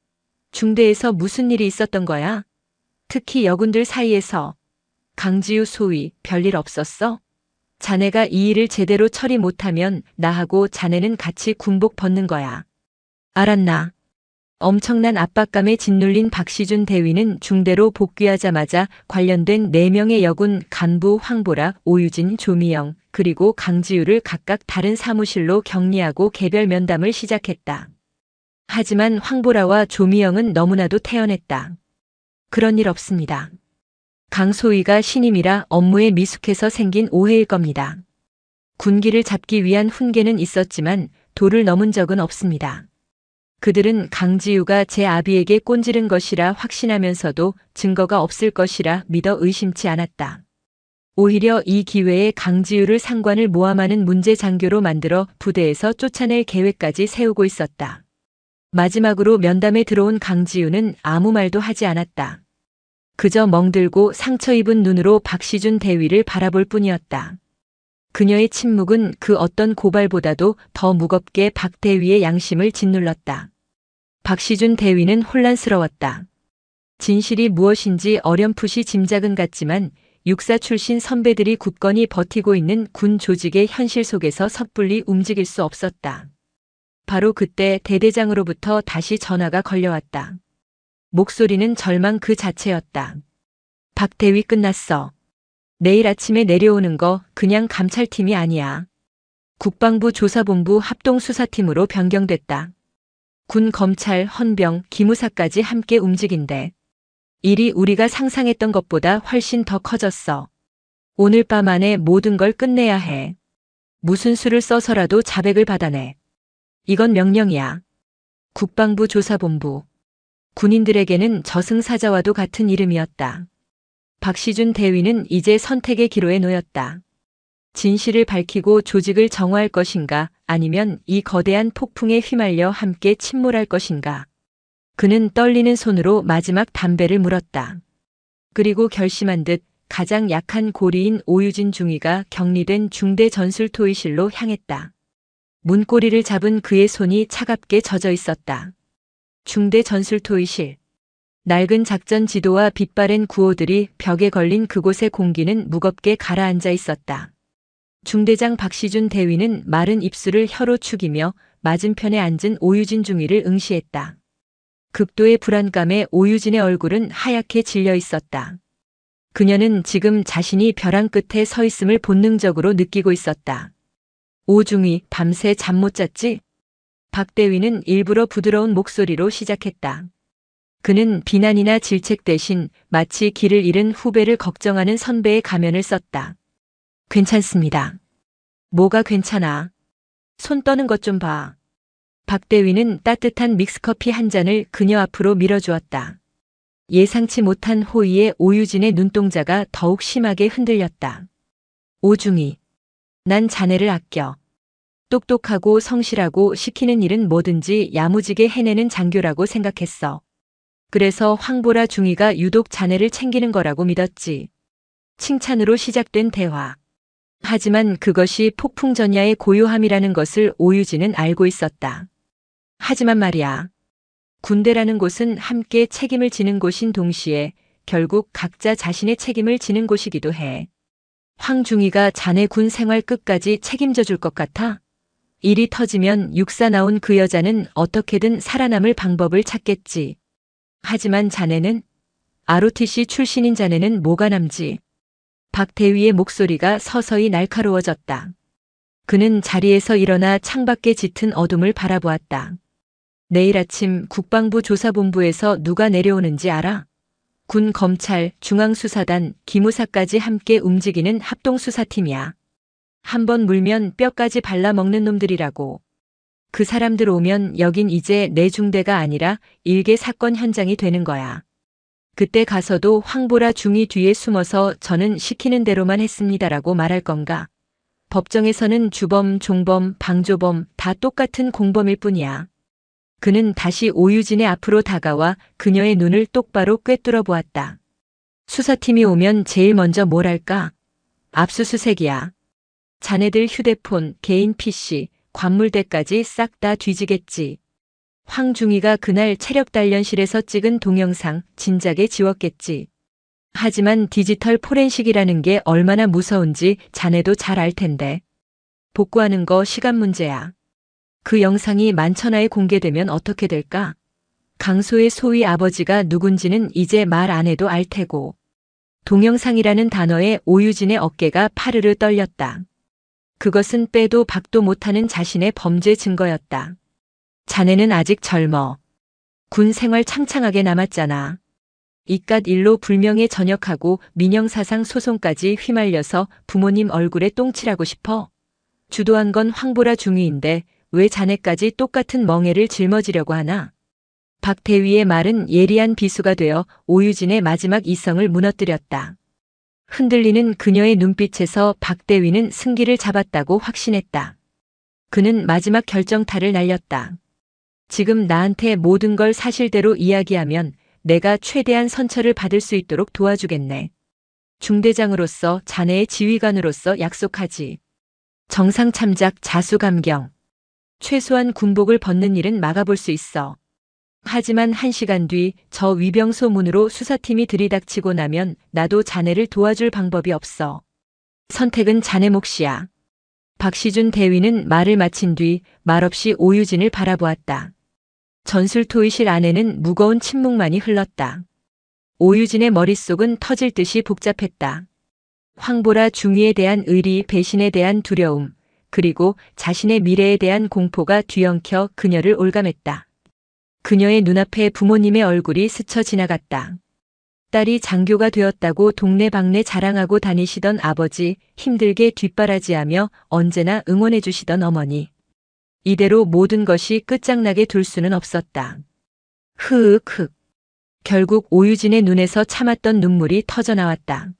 중대에서 무슨 일이 있었던 거야? 특히 여군들 사이에서. 강지우 소위 별일 없었어? 자네가 이 일을 제대로 처리 못하면 나하고 자네는 같이 군복 벗는 거야. 알았나? 엄청난 압박감에 짓눌린 박시준 대위는 중대로 복귀하자마자 관련된 4명의 여군 간부 황보라, 오유진, 조미영, 그리고 강지우를 각각 다른 사무실로 격리하고 개별 면담을 시작했다. 하지만 황보라와 조미영은 너무나도 태연했다. 그런 일 없습니다. 강소희가 신임이라 업무에 미숙해서 생긴 오해일 겁니다. 군기를 잡기 위한 훈계는 있었지만 도를 넘은 적은 없습니다. 그들은 강지우가 제 아비에게 꼰지른 것이라 확신하면서도 증거가 없을 것이라 믿어 의심치 않았다. 오히려 이 기회에 강지우를 상관을 모함하는 문제 장교로 만들어 부대에서 쫓아낼 계획까지 세우고 있었다. 마지막으로 면담에 들어온 강지우는 아무 말도 하지 않았다. 그저 멍들고 상처 입은 눈으로 박시준 대위를 바라볼 뿐이었다. 그녀의 침묵은 그 어떤 고발보다도 더 무겁게 박 대위의 양심을 짓눌렀다. 박시준 대위는 혼란스러웠다. 진실이 무엇인지 어렴풋이 짐작은 갔지만 육사 출신 선배들이 굳건히 버티고 있는 군 조직의 현실 속에서 섣불리 움직일 수 없었다. 바로 그때 대대장으로부터 다시 전화가 걸려왔다. 목소리는 절망 그 자체였다. 박 대위 끝났어. 내일 아침에 내려오는 거 그냥 감찰팀이 아니야. 국방부 조사본부 합동수사팀으로 변경됐다. 군, 검찰, 헌병, 기무사까지 함께 움직인대. 일이 우리가 상상했던 것보다 훨씬 더 커졌어. 오늘 밤 안에 모든 걸 끝내야 해. 무슨 수를 써서라도 자백을 받아내. 이건 명령이야. 국방부 조사본부. 군인들에게는 저승사자와도 같은 이름이었다. 박시준 대위는 이제 선택의 기로에 놓였다. 진실을 밝히고 조직을 정화할 것인가, 아니면 이 거대한 폭풍에 휘말려 함께 침몰할 것인가. 그는 떨리는 손으로 마지막 담배를 물었다. 그리고 결심한 듯 가장 약한 고리인 오유진 중위가 격리된 중대 전술토의실로 향했다. 문고리를 잡은 그의 손이 차갑게 젖어 있었다. 중대 전술토의실. 낡은 작전 지도와 빛바랜 구호들이 벽에 걸린 그곳의 공기는 무겁게 가라앉아 있었다. 중대장 박시준 대위는 마른 입술을 혀로 축이며 맞은편에 앉은 오유진 중위를 응시했다. 극도의 불안감에 오유진의 얼굴은 하얗게 질려 있었다. 그녀는 지금 자신이 벼랑 끝에 서 있음을 본능적으로 느끼고 있었다. 오중위, 밤새 잠 못 잤지? 박 대위는 일부러 부드러운 목소리로 시작했다. 그는 비난이나 질책 대신 마치 길을 잃은 후배를 걱정하는 선배의 가면을 썼다. 괜찮습니다. 뭐가 괜찮아? 손 떠는 것 좀 봐. 박 대위는 따뜻한 믹스커피 한 잔을 그녀 앞으로 밀어주었다. 예상치 못한 호의에 오유진의 눈동자가 더욱 심하게 흔들렸다. 오중이, 난 자네를 아껴. 똑똑하고 성실하고 시키는 일은 뭐든지 야무지게 해내는 장교라고 생각했어. 그래서 황보라 중위가 유독 자네를 챙기는 거라고 믿었지. 칭찬으로 시작된 대화. 하지만 그것이 폭풍전야의 고요함이라는 것을 오유진은 알고 있었다. 하지만 말이야. 군대라는 곳은 함께 책임을 지는 곳인 동시에 결국 각자 자신의 책임을 지는 곳이기도 해. 황중위가 자네 군 생활 끝까지 책임져 줄 것 같아? 일이 터지면 육사 나온 그 여자는 어떻게든 살아남을 방법을 찾겠지. 하지만 자네는? ROTC 출신인 자네는 뭐가 남지? 박 대위의 목소리가 서서히 날카로워졌다. 그는 자리에서 일어나 창밖에 짙은 어둠을 바라보았다. 내일 아침 국방부 조사본부에서 누가 내려오는지 알아? 군, 검찰, 중앙수사단, 기무사까지 함께 움직이는 합동수사팀이야. 한번 물면 뼈까지 발라먹는 놈들이라고. 그 사람들 오면 여긴 이제 내 중대가 아니라 일개 사건 현장이 되는 거야. 그때 가서도 황보라 중위 뒤에 숨어서 저는 시키는 대로만 했습니다라고 말할 건가? 법정에서는 주범, 종범, 방조범 다 똑같은 공범일 뿐이야. 그는 다시 오유진의 앞으로 다가와 그녀의 눈을 똑바로 꿰뚫어 보았다. 수사팀이 오면 제일 먼저 뭘 할까? 압수수색이야. 자네들 휴대폰, 개인 PC, 관물대까지 싹 다 뒤지겠지. 황중이가 그날 체력단련실에서 찍은 동영상 진작에 지웠겠지. 하지만 디지털 포렌식이라는 게 얼마나 무서운지 자네도 잘 알 텐데. 복구하는 거 시간 문제야. 그 영상이 만천하에 공개되면 어떻게 될까? 강소의 소위 아버지가 누군지는 이제 말 안 해도 알 테고. 동영상이라는 단어에 오유진의 어깨가 파르르 떨렸다. 그것은 빼도 박도 못하는 자신의 범죄 증거였다. 자네는 아직 젊어. 군 생활 창창하게 남았잖아. 이깟 일로 불명예 전역하고 민형사상 소송까지 휘말려서 부모님 얼굴에 똥칠하고 싶어? 주도한 건 황보라 중위인데 왜 자네까지 똑같은 멍해를 짊어지려고 하나? 박 대위의 말은 예리한 비수가 되어 오유진의 마지막 이성을 무너뜨렸다. 흔들리는 그녀의 눈빛에서 박 대위는 승기를 잡았다고 확신했다. 그는 마지막 결정타를 날렸다. 지금 나한테 모든 걸 사실대로 이야기하면 내가 최대한 선처를 받을 수 있도록 도와주겠네. 중대장으로서 자네의 지휘관으로서 약속하지. 정상 참작 자수감경. 최소한 군복을 벗는 일은 막아볼 수 있어. 하지만 1시간 뒤 저 위병소 문으로 수사팀이 들이닥치고 나면 나도 자네를 도와줄 방법이 없어. 선택은 자네 몫이야. 박시준 대위는 말을 마친 뒤 말없이 오유진을 바라보았다. 전술토의실 안에는 무거운 침묵만이 흘렀다. 오유진의 머릿속은 터질 듯이 복잡했다. 황보라 중위에 대한 의리, 배신에 대한 두려움, 그리고 자신의 미래에 대한 공포가 뒤엉켜 그녀를 올감했다. 그녀의 눈앞에 부모님의 얼굴이 스쳐 지나갔다. 딸이 장교가 되었다고 동네방네 자랑하고 다니시던 아버지, 힘들게 뒷바라지하며 언제나 응원해 주시던 어머니. 이대로 모든 것이 끝장나게 둘 수는 없었다. 흐윽. 결국 오유진의 눈에서 참았던 눈물이 터져나왔다.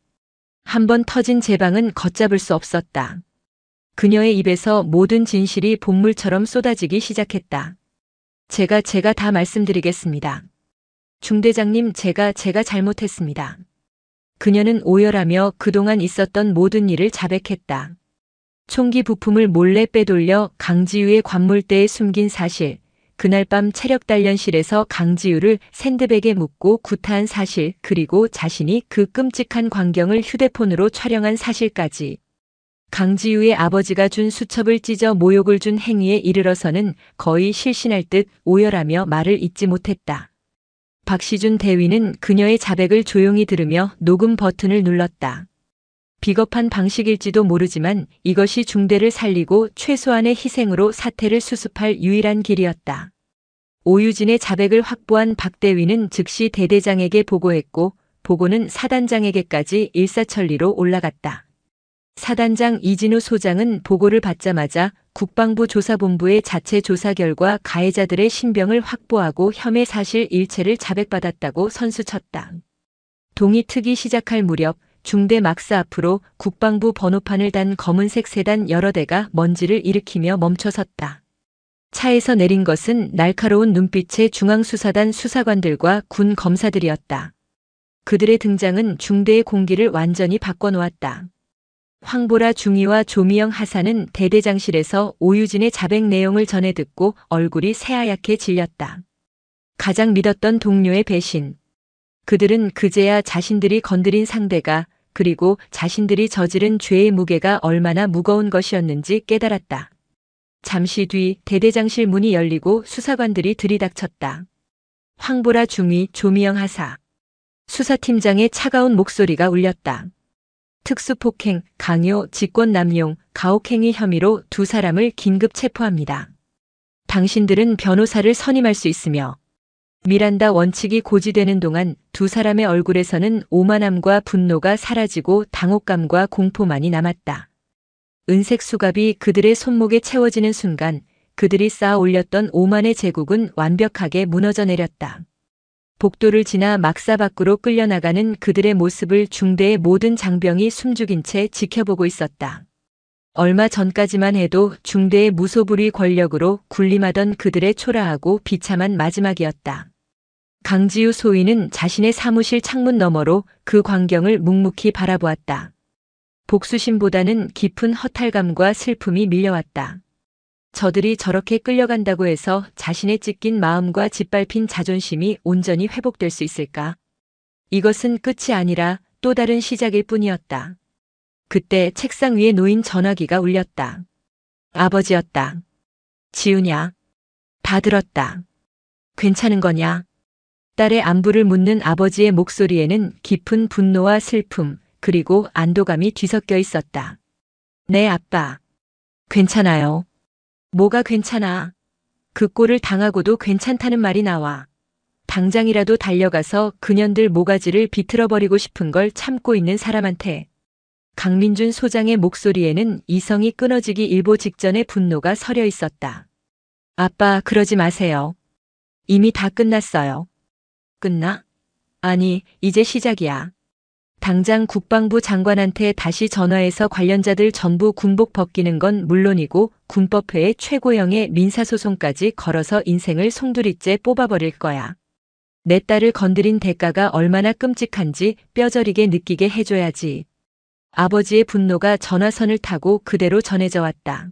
한번 터진 제방은 걷잡을 수 없었다. 그녀의 입에서 모든 진실이 본물처럼 쏟아지기 시작했다. 제가 다 말씀드리겠습니다. 중대장님, 제가 잘못했습니다. 그녀는 오열하며 그동안 있었던 모든 일을 자백했다. 총기 부품을 몰래 빼돌려 강지우의 관물대에 숨긴 사실, 그날 밤 체력단련실에서 강지우를 샌드백에 묶고 구타한 사실, 그리고 자신이 그 끔찍한 광경을 휴대폰으로 촬영한 사실까지. 강지우의 아버지가 준 수첩을 찢어 모욕을 준 행위에 이르러서는 거의 실신할 듯 오열하며 말을 잇지 못했다. 박시준 대위는 그녀의 자백을 조용히 들으며 녹음 버튼을 눌렀다. 비겁한 방식일지도 모르지만 이것이 중대를 살리고 최소한의 희생으로 사태를 수습할 유일한 길이었다. 오유진의 자백을 확보한 박 대위는 즉시 대대장에게 보고했고 보고는 사단장에게까지 일사천리로 올라갔다. 사단장 이진우 소장은 보고를 받자마자 국방부 조사본부의 자체 조사 결과 가해자들의 신병을 확보하고 혐의 사실 일체를 자백받았다고 선수쳤다. 동이 트기 시작할 무렵 중대 막사 앞으로 국방부 번호판을 단 검은색 세단 여러 대가 먼지를 일으키며 멈춰섰다. 차에서 내린 것은 날카로운 눈빛의 중앙수사단 수사관들과 군 검사들이었다. 그들의 등장은 중대의 공기를 완전히 바꿔놓았다. 황보라 중위와 조미영 하사는 대대장실에서 오유진의 자백 내용을 전해 듣고 얼굴이 새하얗게 질렸다. 가장 믿었던 동료의 배신. 그들은 그제야 자신들이 건드린 상대가 그리고 자신들이 저지른 죄의 무게가 얼마나 무거운 것이었는지 깨달았다. 잠시 뒤 대대장실 문이 열리고 수사관들이 들이닥쳤다. 황보라 중위, 조미영 하사. 수사팀장의 차가운 목소리가 울렸다. 특수폭행, 강요, 직권남용, 가혹행위 혐의로 두 사람을 긴급 체포합니다. 당신들은 변호사를 선임할 수 있으며 미란다 원칙이 고지되는 동안 두 사람의 얼굴에서는 오만함과 분노가 사라지고 당혹감과 공포만이 남았다. 은색 수갑이 그들의 손목에 채워지는 순간 그들이 쌓아 올렸던 오만의 제국은 완벽하게 무너져 내렸다. 복도를 지나 막사 밖으로 끌려나가는 그들의 모습을 중대의 모든 장병이 숨죽인 채 지켜보고 있었다. 얼마 전까지만 해도 중대의 무소불위 권력으로 군림하던 그들의 초라하고 비참한 마지막이었다. 강지우 소위는 자신의 사무실 창문 너머로 그 광경을 묵묵히 바라보았다. 복수심보다는 깊은 허탈감과 슬픔이 밀려왔다. 저들이 저렇게 끌려간다고 해서 자신의 찢긴 마음과 짓밟힌 자존심이 온전히 회복될 수 있을까? 이것은 끝이 아니라 또 다른 시작일 뿐이었다. 그때 책상 위에 놓인 전화기가 울렸다. 아버지였다. 지우냐? 다 들었다. 괜찮은 거냐? 딸의 안부를 묻는 아버지의 목소리에는 깊은 분노와 슬픔, 그리고 안도감이 뒤섞여 있었다. 네, 아빠. 괜찮아요. 뭐가 괜찮아? 그 꼴을 당하고도 괜찮다는 말이 나와. 당장이라도 달려가서 그년들 모가지를 비틀어버리고 싶은 걸 참고 있는 사람한테. 강민준 소장의 목소리에는 이성이 끊어지기 일보 직전의 분노가 서려 있었다. 아빠, 그러지 마세요. 이미 다 끝났어요. 끝나? 아니, 이제 시작이야. 당장 국방부 장관한테 다시 전화해서 관련자들 전부 군복 벗기는 건 물론이고 군법회의 최고형의 민사소송까지 걸어서 인생을 송두리째 뽑아버릴 거야. 내 딸을 건드린 대가가 얼마나 끔찍한지 뼈저리게 느끼게 해줘야지. 아버지의 분노가 전화선을 타고 그대로 전해져 왔다.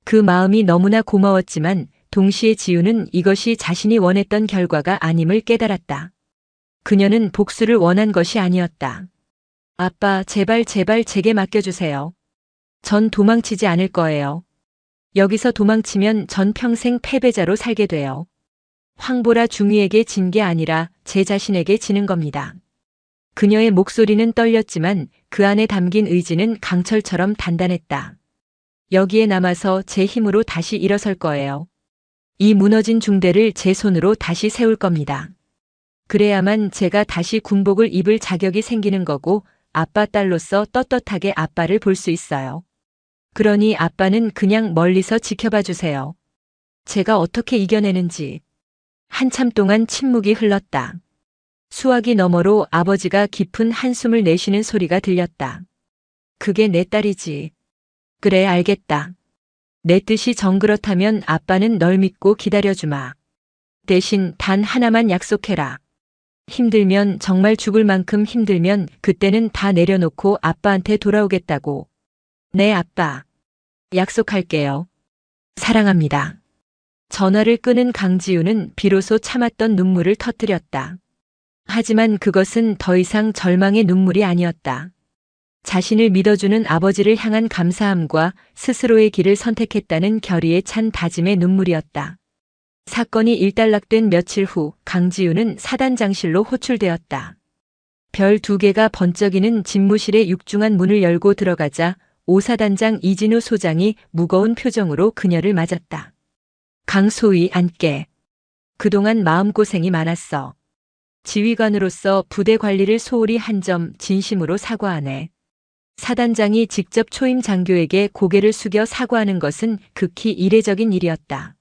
그 마음이 너무나 고마웠지만 동시에 지우는 이것이 자신이 원했던 결과가 아님을 깨달았다. 그녀는 복수를 원한 것이 아니었다. 아빠, 제발 제게 맡겨주세요. 전 도망치지 않을 거예요. 여기서 도망치면 전 평생 패배자로 살게 돼요. 황보라 중위에게 진 게 아니라 제 자신에게 지는 겁니다. 그녀의 목소리는 떨렸지만 그 안에 담긴 의지는 강철처럼 단단했다. 여기에 남아서 제 힘으로 다시 일어설 거예요. 이 무너진 중대를 제 손으로 다시 세울 겁니다. 그래야만 제가 다시 군복을 입을 자격이 생기는 거고 아빠 딸로서 떳떳하게 아빠를 볼 수 있어요. 그러니 아빠는 그냥 멀리서 지켜봐 주세요. 제가 어떻게 이겨내는지. 한참 동안 침묵이 흘렀다. 수화기 너머로 아버지가 깊은 한숨을 내쉬는 소리가 들렸다. 그게 내 딸이지. 그래, 알겠다. 내 뜻이 정그렇다면 아빠는 널 믿고 기다려주마. 대신 단 하나만 약속해라. 힘들면, 정말 죽을 만큼 힘들면 그때는 다 내려놓고 아빠한테 돌아오겠다고. 네, 아빠. 약속할게요. 사랑합니다. 전화를 끊은 강지우는 비로소 참았던 눈물을 터뜨렸다. 하지만 그것은 더 이상 절망의 눈물이 아니었다. 자신을 믿어주는 아버지를 향한 감사함과 스스로의 길을 선택했다는 결의에 찬 다짐의 눈물이었다. 사건이 일단락된 며칠 후 강지우는 사단장실로 호출되었다. 별 2개가 번쩍이는 집무실의 육중한 문을 열고 들어가자 오사단장 이진우 소장이 무거운 표정으로 그녀를 맞았다. 강소희, 앉게. 그동안 마음고생이 많았어. 지휘관으로서 부대 관리를 소홀히 한 점 진심으로 사과하네. 사단장이 직접 초임 장교에게 고개를 숙여 사과하는 것은 극히 이례적인 일이었다.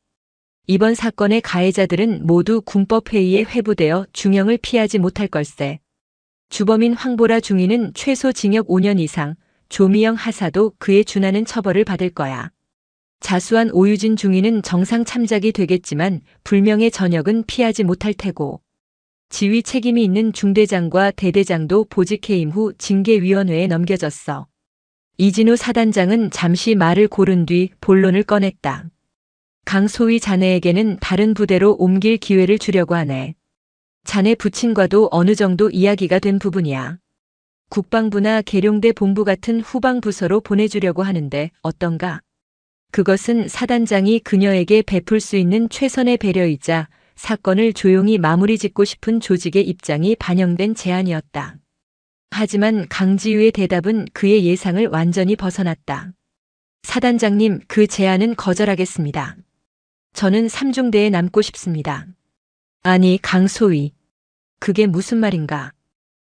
이번 사건의 가해자들은 모두 군법회의에 회부되어 중형을 피하지 못할 걸세. 주범인 황보라 중위는 최소 징역 5년 이상, 조미영 하사도 그에 준하는 처벌을 받을 거야. 자수한 오유진 중위는 정상 참작이 되겠지만 불명예 전역은 피하지 못할 테고. 지휘 책임이 있는 중대장과 대대장도 보직 해임 후 징계위원회에 넘겨졌어. 이진우 사단장은 잠시 말을 고른 뒤 본론을 꺼냈다. 강소희 자네에게는 다른 부대로 옮길 기회를 주려고 하네. 자네 부친과도 어느 정도 이야기가 된 부분이야. 국방부나 계룡대 본부 같은 후방 부서로 보내주려고 하는데 어떤가? 그것은 사단장이 그녀에게 베풀 수 있는 최선의 배려이자 사건을 조용히 마무리 짓고 싶은 조직의 입장이 반영된 제안이었다. 하지만 강지우의 대답은 그의 예상을 완전히 벗어났다. 사단장님, 그 제안은 거절하겠습니다. 저는 삼중대에 남고 싶습니다. 아니, 강소희. 그게 무슨 말인가?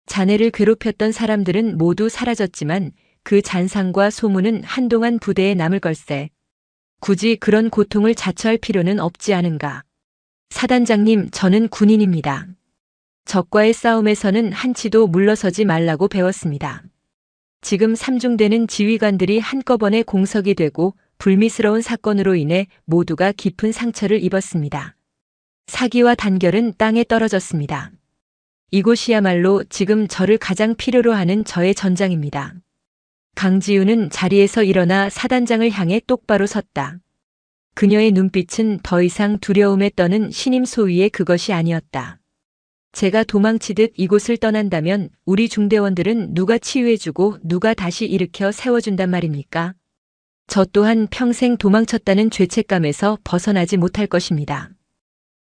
자네를 괴롭혔던 사람들은 모두 사라졌지만 그 잔상과 소문은 한동안 부대에 남을 걸세. 굳이 그런 고통을 자처할 필요는 없지 않은가? 사단장님, 저는 군인입니다. 적과의 싸움에서는 한치도 물러서지 말라고 배웠습니다. 지금 삼중대는 지휘관들이 한꺼번에 공석이 되고 불미스러운 사건으로 인해 모두가 깊은 상처를 입었습니다. 사기와 단결은 땅에 떨어졌습니다. 이곳이야말로 지금 저를 가장 필요로 하는 저의 전장입니다. 강지우는 자리에서 일어나 사단장을 향해 똑바로 섰다. 그녀의 눈빛은 더 이상 두려움에 떠는 신임 소위의 그것이 아니었다. 제가 도망치듯 이곳을 떠난다면 우리 중대원들은 누가 치유해주고 누가 다시 일으켜 세워준단 말입니까? 저 또한 평생 도망쳤다는 죄책감에서 벗어나지 못할 것입니다.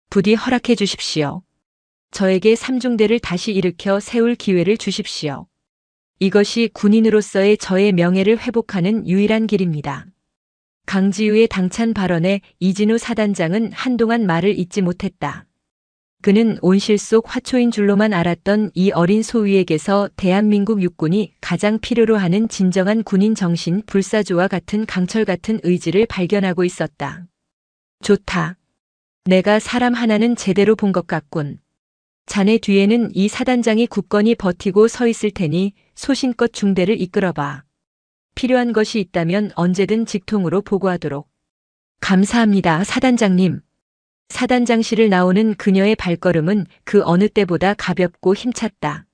부디 허락해 주십시오. 저에게 삼중대를 다시 일으켜 세울 기회를 주십시오. 이것이 군인으로서의 저의 명예를 회복하는 유일한 길입니다. 강지우의 당찬 발언에 이진우 사단장은 한동안 말을 잇지 못했다. 그는 온실 속 화초인 줄로만 알았던 이 어린 소위에게서 대한민국 육군이 가장 필요로 하는 진정한 군인 정신 불사조와 같은 강철 같은 의지를 발견하고 있었다. 좋다. 내가 사람 하나는 제대로 본 것 같군. 자네 뒤에는 이 사단장이 굳건히 버티고 서 있을 테니 소신껏 중대를 이끌어봐. 필요한 것이 있다면 언제든 직통으로 보고하도록. 감사합니다, 사단장님. 사단장실을 나오는 그녀의 발걸음은 그 어느 때보다 가볍고 힘찼다.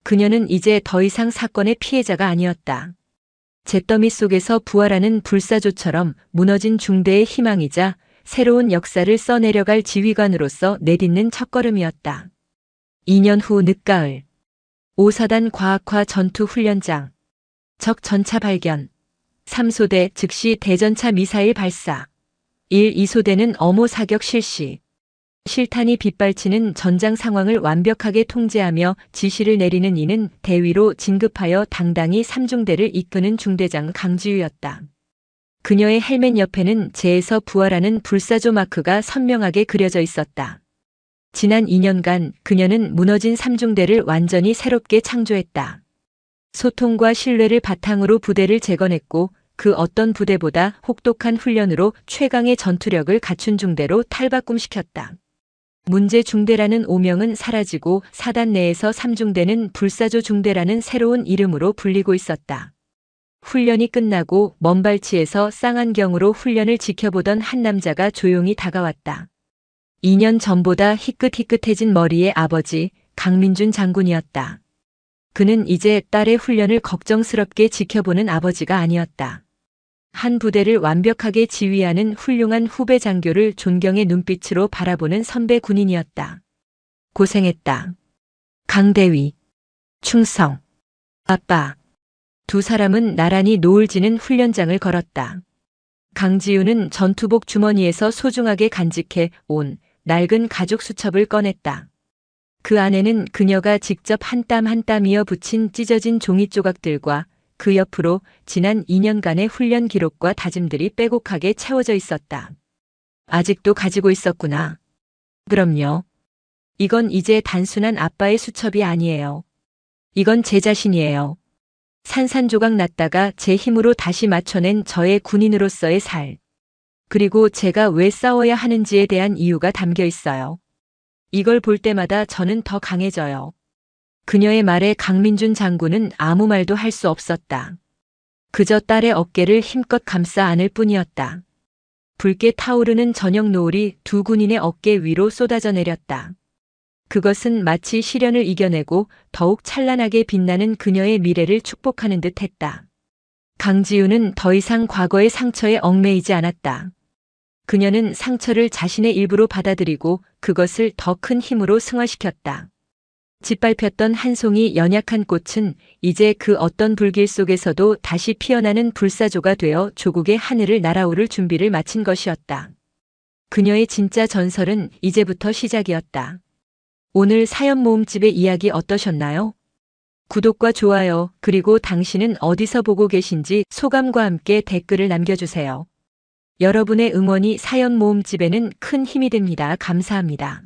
그녀는 이제 더 이상 사건의 피해자가 아니었다. 잿더미 속에서 부활하는 불사조처럼 무너진 중대의 희망이자 새로운 역사를 써내려갈 지휘관으로서 내딛는 첫걸음이었다. 2년 후 늦가을. 5사단 과학화 전투훈련장. 적 전차 발견. 3소대 즉시 대전차 미사일 발사. 1, 2소대는 엄호 사격 실시. 실탄이 빗발치는 전장 상황을 완벽하게 통제하며 지시를 내리는 이는 대위로 진급하여 당당히 3중대를 이끄는 중대장 강지우였다. 그녀의 헬멧 옆에는 재에서 부활하는 불사조 마크가 선명하게 그려져 있었다. 지난 2년간 그녀는 무너진 3중대를 완전히 새롭게 창조했다. 소통과 신뢰를 바탕으로 부대를 재건했고 그 어떤 부대보다 혹독한 훈련으로 최강의 전투력을 갖춘 중대로 탈바꿈시켰다. 문제 중대라는 오명은 사라지고 사단 내에서 3중대는 불사조 중대라는 새로운 이름으로 불리고 있었다. 훈련이 끝나고 먼 발치에서 쌍안경으로 훈련을 지켜보던 한 남자가 조용히 다가왔다. 2년 전보다 희끗희끗해진 머리의 아버지 강민준 장군이었다. 그는 이제 딸의 훈련을 걱정스럽게 지켜보는 아버지가 아니었다. 한 부대를 완벽하게 지휘하는 훌륭한 후배 장교를 존경의 눈빛으로 바라보는 선배 군인이었다. 고생했다. 강대위. 충성. 아빠. 두 사람은 나란히 노을 지는 훈련장을 걸었다. 강지우는 전투복 주머니에서 소중하게 간직해 온 낡은 가죽 수첩을 꺼냈다. 그 안에는 그녀가 직접 한 땀 한 땀 이어 붙인 찢어진 종이 조각들과 그 옆으로 지난 2년간의 훈련 기록과 다짐들이 빼곡하게 채워져 있었다. 아직도 가지고 있었구나. 그럼요. 이건 이제 단순한 아빠의 수첩이 아니에요. 이건 제 자신이에요. 산산조각 났다가 제 힘으로 다시 맞춰낸 저의 군인으로서의 살. 그리고 제가 왜 싸워야 하는지에 대한 이유가 담겨 있어요. 이걸 볼 때마다 저는 더 강해져요. 그녀의 말에 강민준 장군은 아무 말도 할 수 없었다. 그저 딸의 어깨를 힘껏 감싸 안을 뿐이었다. 붉게 타오르는 저녁 노을이 두 군인의 어깨 위로 쏟아져 내렸다. 그것은 마치 시련을 이겨내고 더욱 찬란하게 빛나는 그녀의 미래를 축복하는 듯 했다. 강지우는 더 이상 과거의 상처에 얽매이지 않았다. 그녀는 상처를 자신의 일부로 받아들이고 그것을 더 큰 힘으로 승화시켰다. 짓밟혔던 한 송이 연약한 꽃은 이제 그 어떤 불길 속에서도 다시 피어나는 불사조가 되어 조국의 하늘을 날아오를 준비를 마친 것이었다. 그녀의 진짜 전설은 이제부터 시작이었다. 오늘 사연 모음집의 이야기 어떠셨나요? 구독과 좋아요, 그리고 당신은 어디서 보고 계신지 소감과 함께 댓글을 남겨주세요. 여러분의 응원이 사연 모음집에는 큰 힘이 됩니다. 감사합니다.